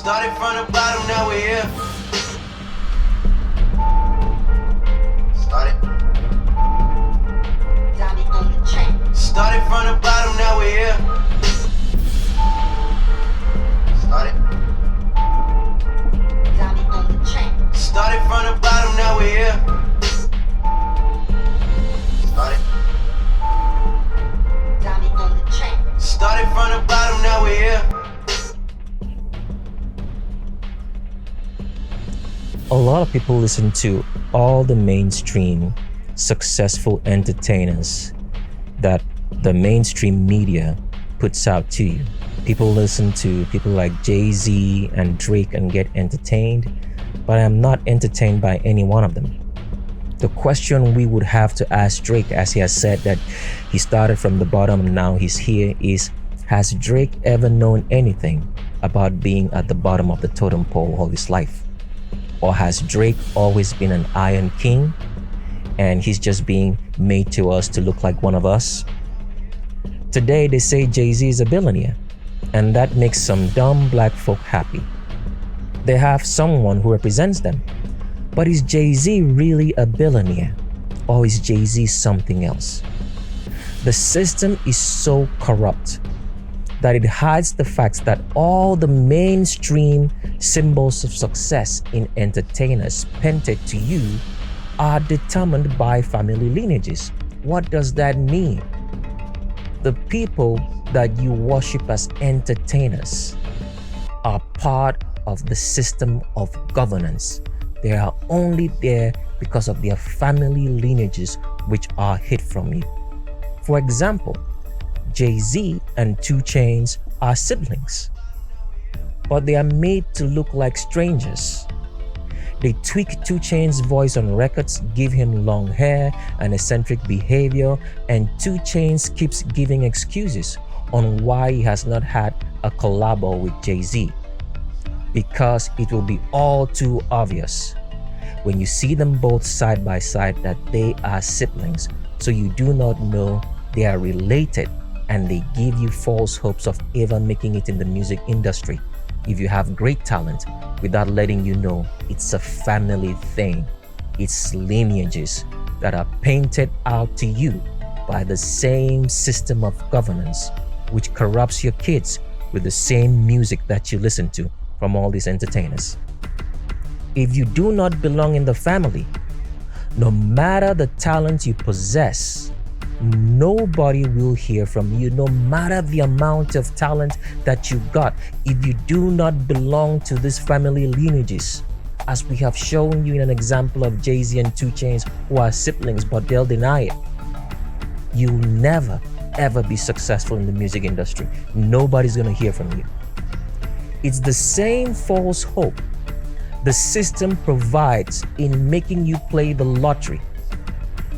Started from the bottom, now we're here. Started. Started from the bottom, now we're here. Started. Started from the bottom, now we're here. Started. Started from the bottom, now we're here. A lot of people listen to all the mainstream successful entertainers that the mainstream media puts out to you. People listen to people like Jay-Z and Drake and get entertained, but I am not entertained by any one of them. The question we would have to ask Drake, as he has said that he started from the bottom and now he's here, is has Drake ever known anything about being at the bottom of the totem pole all his life? Or has Drake always been an Iron King and he's just being made to us to look like one of us? Today they say Jay-Z is a billionaire, and that makes some dumb black folk happy. They have someone who represents them. But is Jay-Z really a billionaire, or is Jay-Z something else? The system is so corrupt that it hides the fact that all the mainstream symbols of success in entertainers painted to you are determined by family lineages. What does that mean? The people that you worship as entertainers are part of the system of governance. They are only there because of their family lineages, which are hid from you. For example, Jay-Z and 2 Chainz are siblings, but they are made to look like strangers. They tweak 2 Chainz' voice on records, give him long hair and eccentric behavior, and 2 Chainz keeps giving excuses on why he has not had a collabo with Jay-Z. Because it will be all too obvious when you see them both side by side that they are siblings, so you do not know they are related, and they give you false hopes of ever making it in the music industry if you have great talent, without letting you know it's a family thing. It's lineages that are painted out to you by the same system of governance, which corrupts your kids with the same music that you listen to from all these entertainers. If you do not belong in the family, no matter the talent you possess, nobody will hear from you, no matter the amount of talent that you got. If you do not belong to these family lineages, as we have shown you in an example of Jay-Z and 2 Chainz, who are siblings but they'll deny it, you'll never ever be successful in the music industry. Nobody's gonna hear from you. It's the same false hope the system provides in making you play the lottery.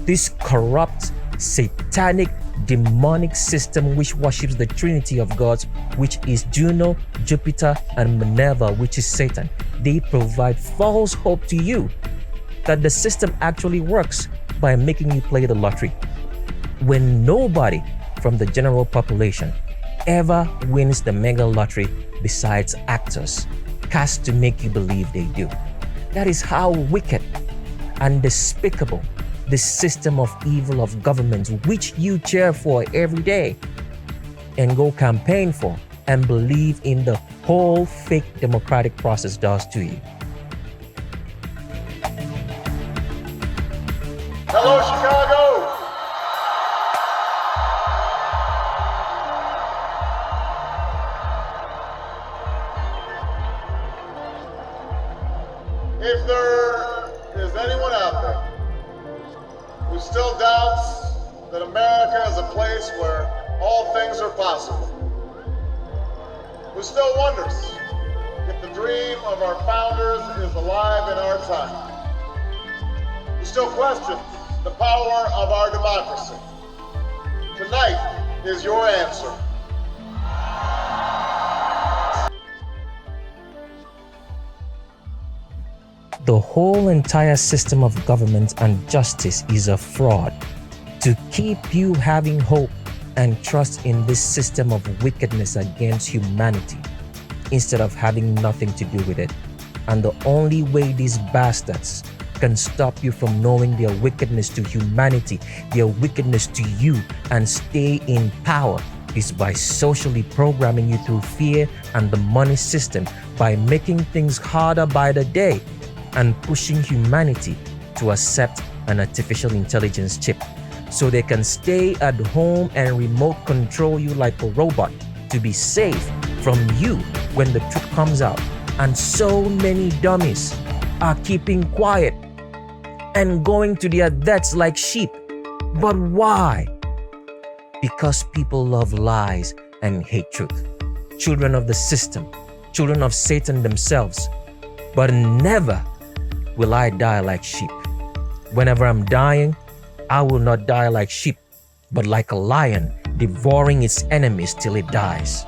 This corrupt, satanic, demonic system which worships the Trinity of gods, which is Juno, Jupiter, and Minerva, which is Satan. They provide false hope to you that the system actually works by making you play the lottery, when nobody from the general population ever wins the mega lottery besides actors cast to make you believe they do. That is how wicked and despicable the system of evil of government, which you cheer for every day and go campaign for and believe in the whole fake democratic process, does to you. Hello, Chicago! If there is anyone out there who still doubts that America is a place where all things are possible, who still wonders if the dream of our founders is alive in our time, who still questions the power of our democracy, tonight is your answer. The whole entire system of government and justice is a fraud to keep you having hope and trust in this system of wickedness against humanity. instead of having nothing to do with it. And the only way these bastards can stop you from knowing their wickedness to humanity, their wickedness to you, and stay in power is by socially programming you through fear and the money system, by making things harder by the day and pushing humanity to accept an artificial intelligence chip so they can stay at home and remote control you like a robot to be safe from you when the truth comes out. And so many dummies are keeping quiet and going to their deaths like sheep. But why? Because people love lies and hate truth. Children of the system, children of Satan themselves. But never will I die like sheep. Whenever I'm dying, I will not die like sheep, but like a lion devouring its enemies till it dies.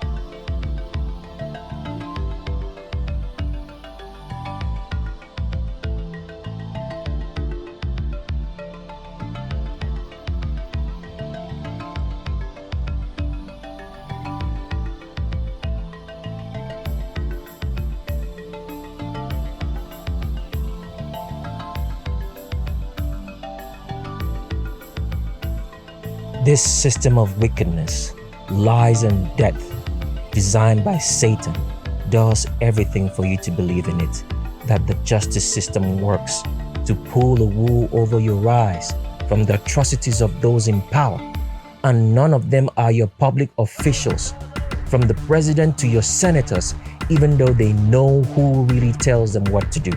This system of wickedness, lies and death, designed by Satan, does everything for you to believe in it, that the justice system works to pull the wool over your eyes from the atrocities of those in power. And none of them are your public officials, from the president to your senators, even though they know who really tells them what to do.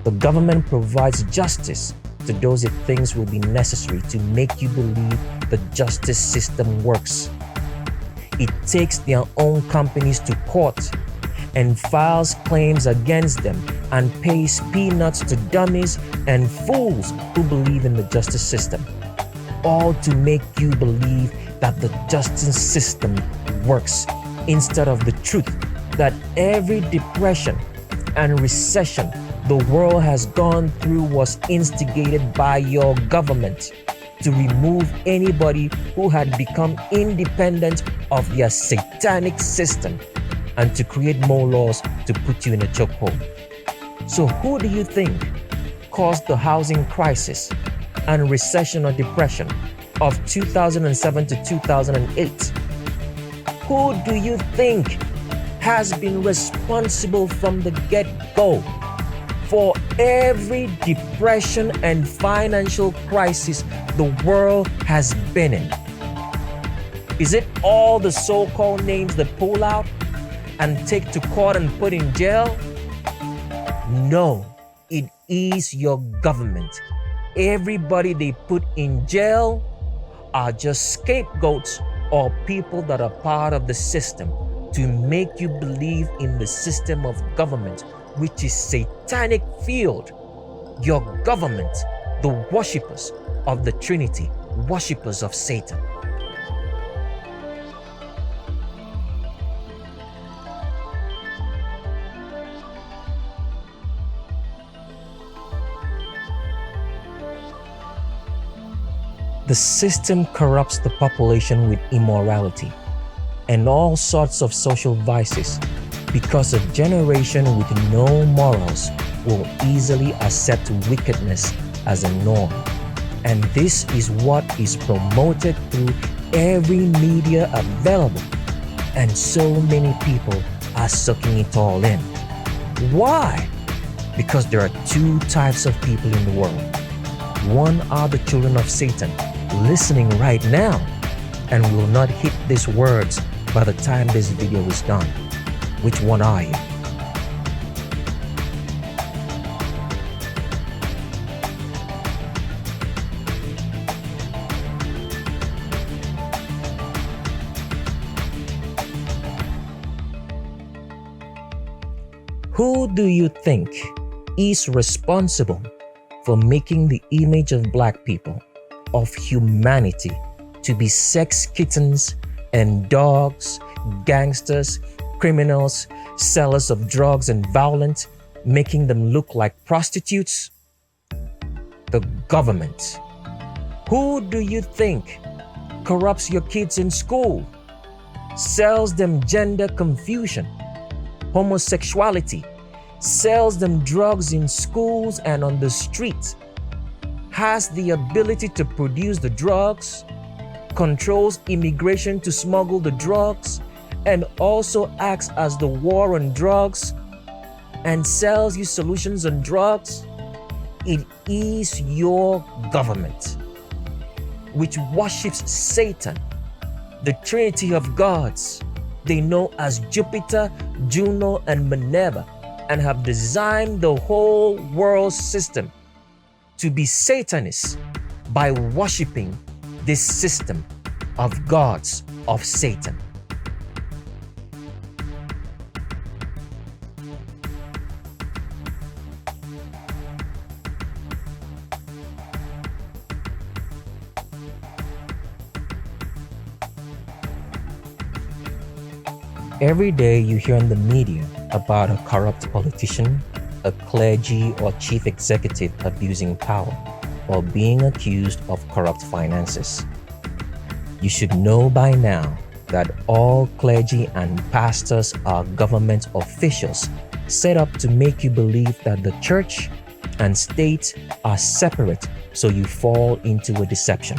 The government provides justice to those it thinks will be necessary to make you believe the justice system works. It takes their own companies to court and files claims against them and pays peanuts to dummies and fools who believe in the justice system, all to make you believe that the justice system works instead of the truth that every depression and recession the world has gone through was instigated by your government to remove anybody who had become independent of their satanic system and to create more laws to put you in a chokehold. So who do you think caused the housing crisis and recession or depression of 2007 to 2008? Who do you think has been responsible from the get-go for every depression and financial crisis the world has been in? Is it all the so-called names that pull out and take to court and put in jail? No, it is your government. Everybody they put in jail are just scapegoats or people that are part of the system to make you believe in the system of government, which is satanic field. Your government, the worshippers of the Trinity, worshippers of Satan. The system corrupts the population with immorality and all sorts of social vices, because a generation with no morals will easily accept wickedness as a norm. And this is what is promoted through every media available. And so many people are sucking it all in. Why? Because there are two types of people in the world. One are the children of Satan, listening right now, and will not hit these words by the time this video is done. Which one are you? Who do you think is responsible for making the image of black people, of humanity, to be sex kittens and dogs, gangsters, criminals, sellers of drugs and violence, making them look like prostitutes? The government. Who do you think corrupts your kids in school, sells them gender confusion, homosexuality, sells them drugs in schools and on the street, has the ability to produce the drugs, controls immigration to smuggle the drugs, and also acts as the war on drugs and sells you solutions on drugs, it is your government, which worships Satan, the Trinity of gods they know as Jupiter, Juno, and Minerva, and have designed the whole world system to be Satanist by worshiping this system of gods of Satan. Every day you hear in the media about a corrupt politician, a clergy or chief executive abusing power, or being accused of corrupt finances. You should know by now that all clergy and pastors are government officials set up to make you believe that the church and state are separate, so you fall into a deception.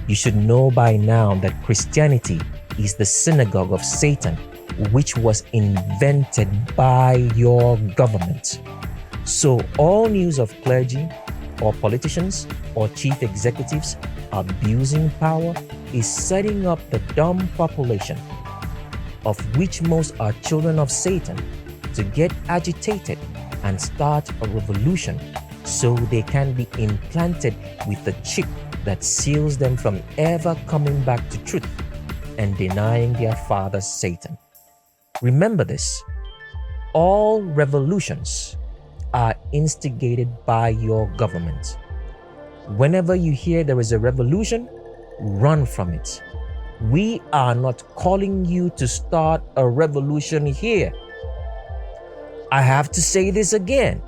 You should know by now that Christianity is the synagogue of Satan, which was invented by your government. So all news of clergy or politicians or chief executives abusing power is setting up the dumb population, of which most are children of Satan, to get agitated and start a revolution so they can be implanted with the chip that seals them from ever coming back to truth and denying their father Satan. Remember this: all revolutions are instigated by your government. Whenever you hear there is a revolution, run from it. We are not calling you to start a revolution here. I have to say this again.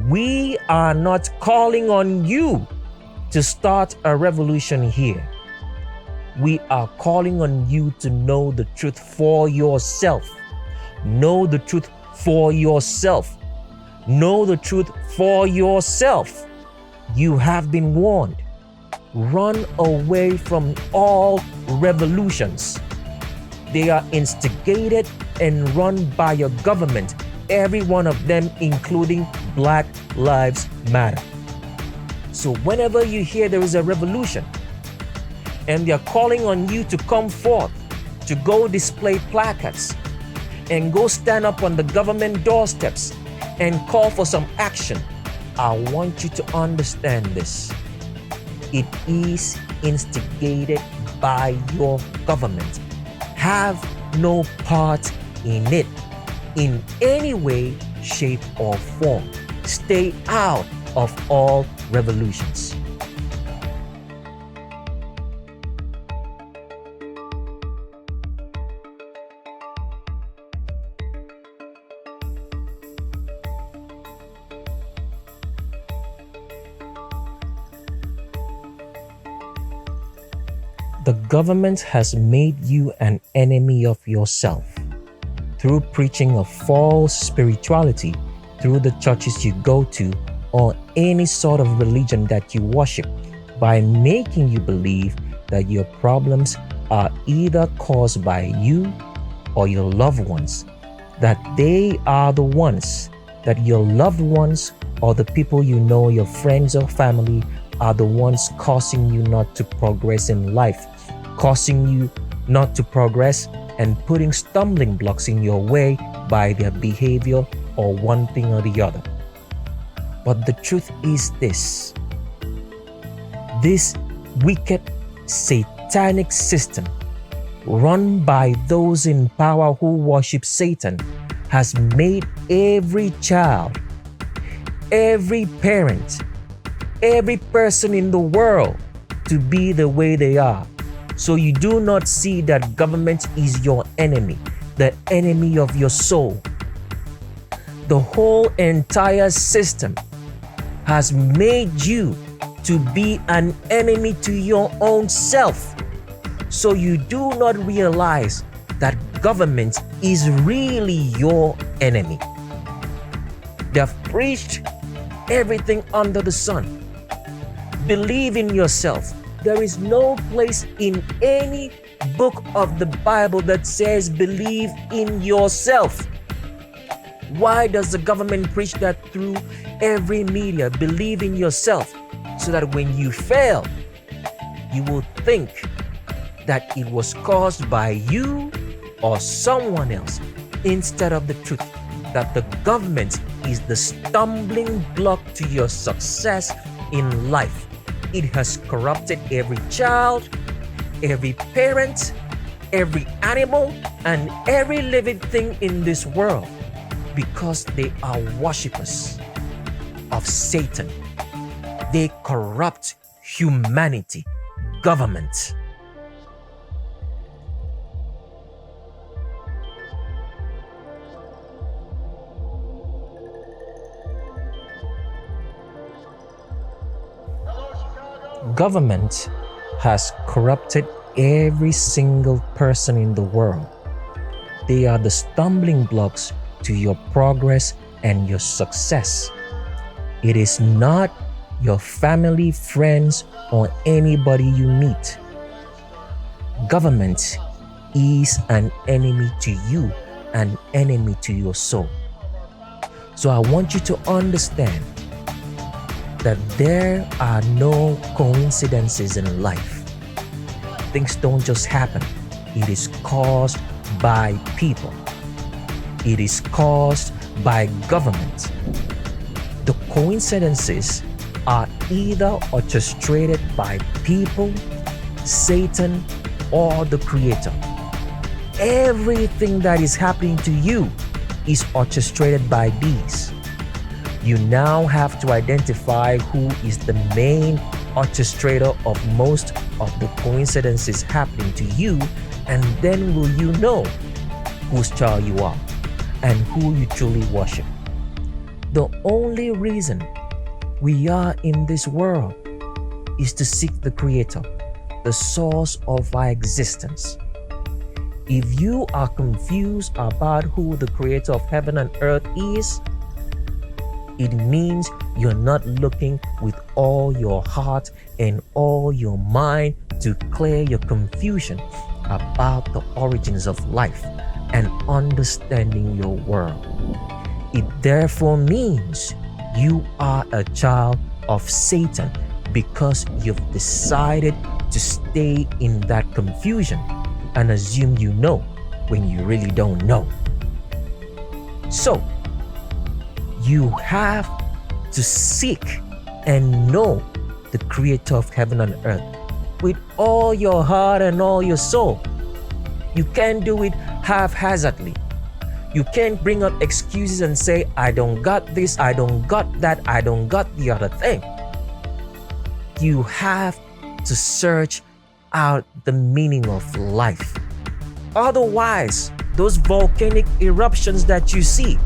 We are not calling on you to start a revolution here. We are calling on you to know the truth for yourself. Know the truth for yourself. Know the truth for yourself. You have been warned. Run away from all revolutions. They are instigated and run by your government, every one of them, including Black Lives Matter. So whenever you hear there is a revolution, and they are calling on you to come forth, to go display placards, and go stand up on the government doorsteps and call for some action, I want you to understand this. It is instigated by your government. Have no part in it in any way, shape, or form. Stay out of all revolutions. The government has made you an enemy of yourself through preaching a false spirituality through the churches you go to or any sort of religion that you worship, by making you believe that your problems are either caused by you or your loved ones, that they are the ones, that your loved ones or the people you know, your friends or family, are the ones causing you not to progress in life, causing you not to progress and putting stumbling blocks in your way by their behavior or one thing or the other. But the truth is this: this wicked satanic system run by those in power who worship Satan has made every child, every parent, every person in the world to be the way they are. So you do not see that government is your enemy, the enemy of your soul. The whole entire system has made you to be an enemy to your own self. So you do not realize that government is really your enemy. They've preached everything under the sun. Believe in yourself. There is no place in any book of the Bible that says believe in yourself. Why does the government preach that through every media? Believe in yourself, so that when you fail, you will think that it was caused by you or someone else, instead of the truth that the government is the stumbling block to your success in life. It has corrupted every child, every parent, every animal, and every living thing in this world, because they are worshippers of Satan. They corrupt humanity, government. Government has corrupted every single person in the world. They are the stumbling blocks to your progress and your success. It is not your family, friends, or anybody you meet. Government is an enemy to you, an enemy to your soul. So I want you to understand that there are no coincidences in life. Things don't just happen. It is caused by people. It is caused by government. The coincidences are either orchestrated by people, Satan, or the Creator. Everything that is happening to you is orchestrated by these. You now have to identify who is the main orchestrator of most of the coincidences happening to you, and then will you know whose child you are and who you truly worship. The only reason we are in this world is to seek the Creator, the source of our existence. If you are confused about who the Creator of heaven and earth is, it means you're not looking with all your heart and all your mind to clear your confusion about the origins of life and understanding your world. It therefore means you are a child of Satan, because you've decided to stay in that confusion and assume you know when you really don't know. So, you have to seek and know the Creator of heaven and earth with all your heart and all your soul. You can't do it haphazardly. You can't bring up excuses and say, I don't got this, I don't got that, I don't got the other thing. You have to search out the meaning of life. Otherwise, those volcanic eruptions that you see,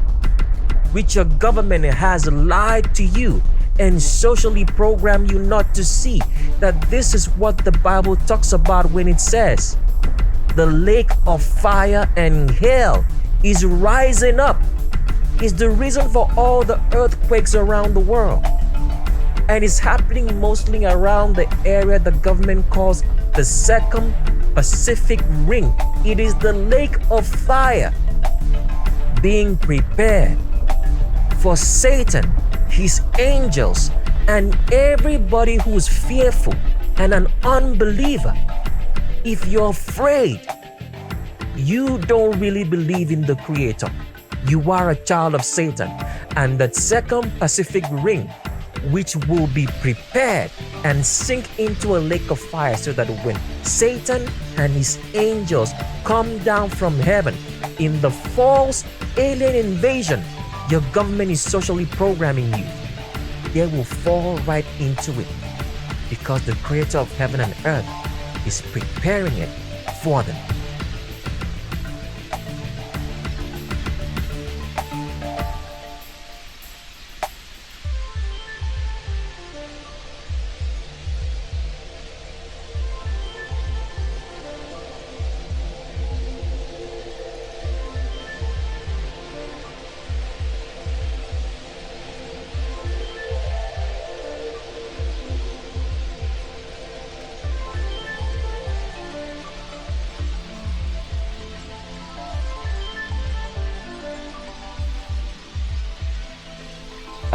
which your government has lied to you and socially programmed you not to see, that this is what the Bible talks about when it says, the lake of fire and hell is rising up, is the reason for all the earthquakes around the world. And it's happening mostly around the area the government calls the Second Pacific Ring. It is the lake of fire being prepared for Satan, his angels, and everybody who is fearful and an unbeliever. If you're afraid, you don't really believe in the Creator. You are a child of Satan. And that Second Pacific Ring, which will be prepared and sink into a lake of fire, so that when Satan and his angels come down from heaven in the false alien invasion your government is socially programming you, they will fall right into it, because the Creator of heaven and earth is preparing it for them.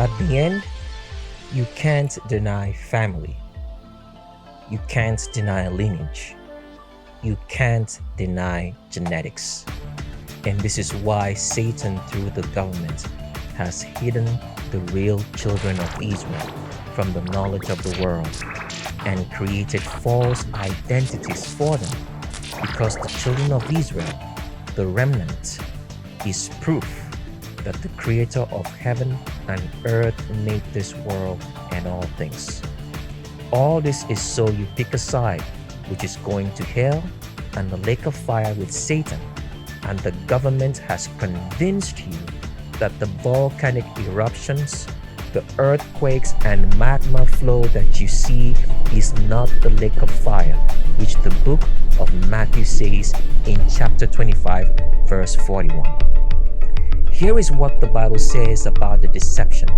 at the end, you can't deny family. You can't deny lineage. You can't deny genetics. And this is why Satan, through the government, has hidden the real children of Israel from the knowledge of the world and created false identities for them, because the children of Israel, the remnant, is proof that the creator of heaven and earth made this world and all things. All this is so you pick a side, which is going to hell and the lake of fire with Satan, and the government has convinced you that the volcanic eruptions, the earthquakes and magma flow that you see is not the lake of fire, which the book of Matthew says in chapter 25, verse 41. Here is what the Bible says about the deception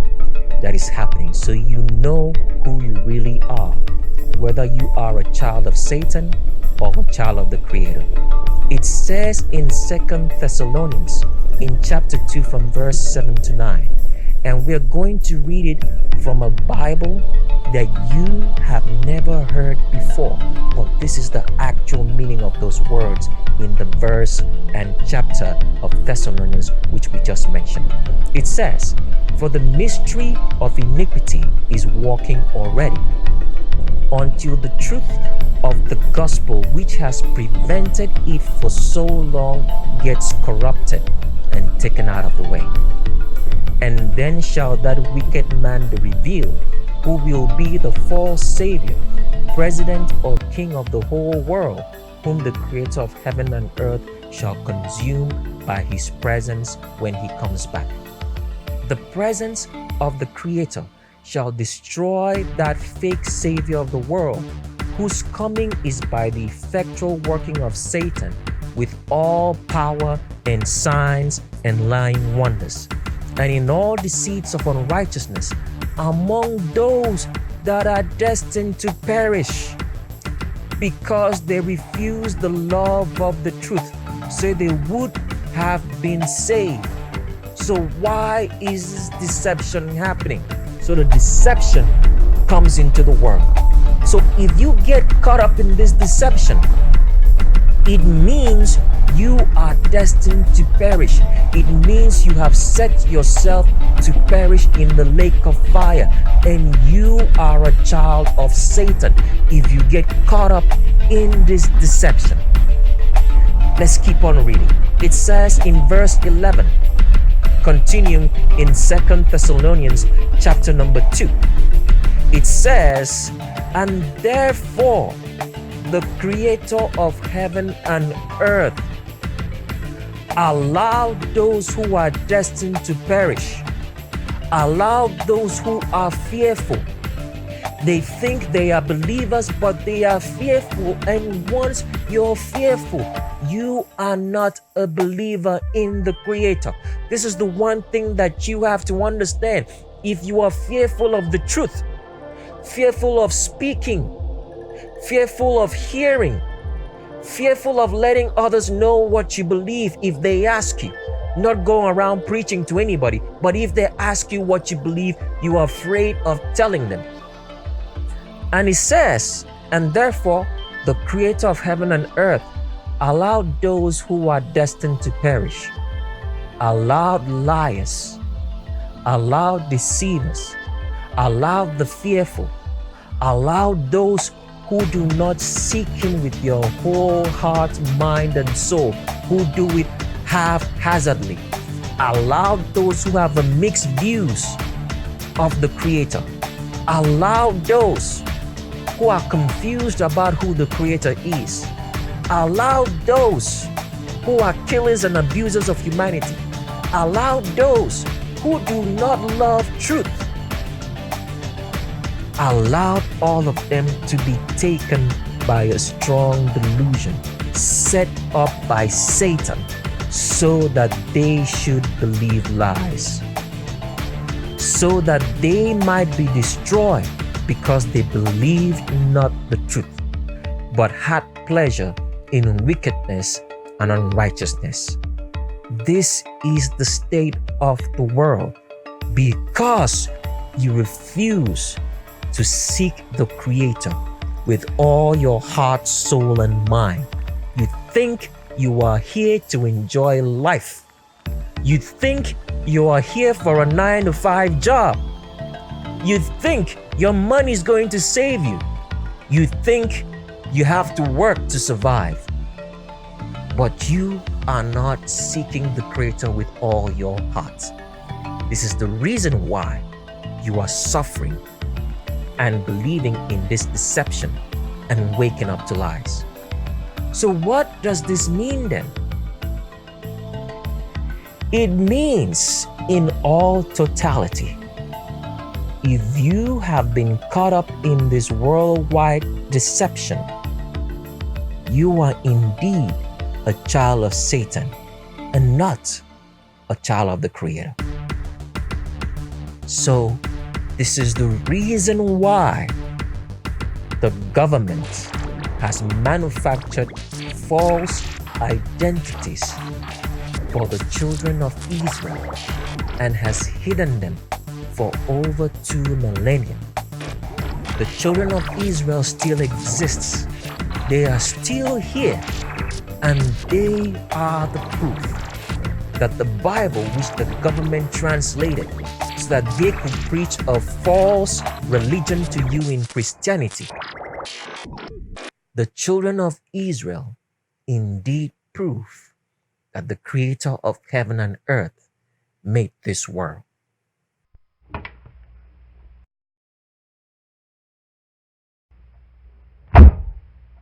that is happening, so you know who you really are, whether you are a child of Satan or a child of the Creator. It says in 2 Thessalonians in chapter 2 from verse 7 to 9, and we're going to read it from a Bible that you have never heard before, but this is the actual meaning of those words in the verse and chapter of Thessalonians which we just mentioned. It says, "For the mystery of iniquity is working already, until the truth of the gospel which has prevented it for so long gets corrupted and taken out of the way. And then shall that wicked man be revealed, who will be the false Savior, President or King of the whole world, whom the Creator of heaven and earth shall consume by his presence when he comes back." The presence of the Creator shall destroy that fake Savior of the world, whose coming is by the effectual working of Satan with all power and signs and lying wonders, and in all deceits of unrighteousness among those that are destined to perish, because they refuse the love of the truth, so they would have been saved. So why is this deception happening? So the deception comes into the world. So if you get caught up in this deception, it means you are destined to perish. It means you have set yourself to perish in the lake of fire, and you are a child of Satan if you get caught up in this deception. Let's keep on reading. It says in verse 11, continuing in 2 Thessalonians chapter number 2, it says, "And therefore the Creator of heaven and earth allowed those who are destined to perish, allowed those who are fearful." They think they are believers, but they are fearful. And once you're fearful, you are not a believer in the Creator. This is the one thing that you have to understand. If you are fearful of the truth, fearful of speaking, fearful of hearing, fearful of letting others know what you believe if they ask you, not going around preaching to anybody, but if they ask you what you believe, you are afraid of telling them. And it says, "And therefore the Creator of heaven and earth allowed those who are destined to perish, allowed liars, allowed deceivers, allowed the fearful, allowed those who do not seek Him with your whole heart, mind, and soul, who do it haphazardly, allowed those who have a mixed views of the Creator, allowed those who are confused about who the Creator is, allowed those who are killers and abusers of humanity, allowed those who do not love truth, allowed all of them to be taken by a strong delusion set up by Satan so that they should believe lies, so that they might be destroyed because they believed not the truth, but had pleasure in wickedness and unrighteousness. This is the state of the world. Because you refuse to seek the Creator with all your heart, soul, and mind. You think you are here to enjoy life. You think you are here for a 9-to-5 job. You think your money is going to save you. You think you have to work to survive. But you are not seeking the Creator with all your heart. This is the reason why you are suffering and believing in this deception and waking up to lies. So what does this mean then? It means in all totality, if you have been caught up in this worldwide deception, you are indeed a child of Satan and not a child of the Creator. So this is the reason why the government has manufactured false identities for the children of Israel and has hidden them for over 2 millennia. The children of Israel still exists. They are still here, and they are the proof that the Bible, which the government translated so that they could preach a false religion to you in Christianity, the children of Israel indeed prove that the Creator of heaven and earth made this world.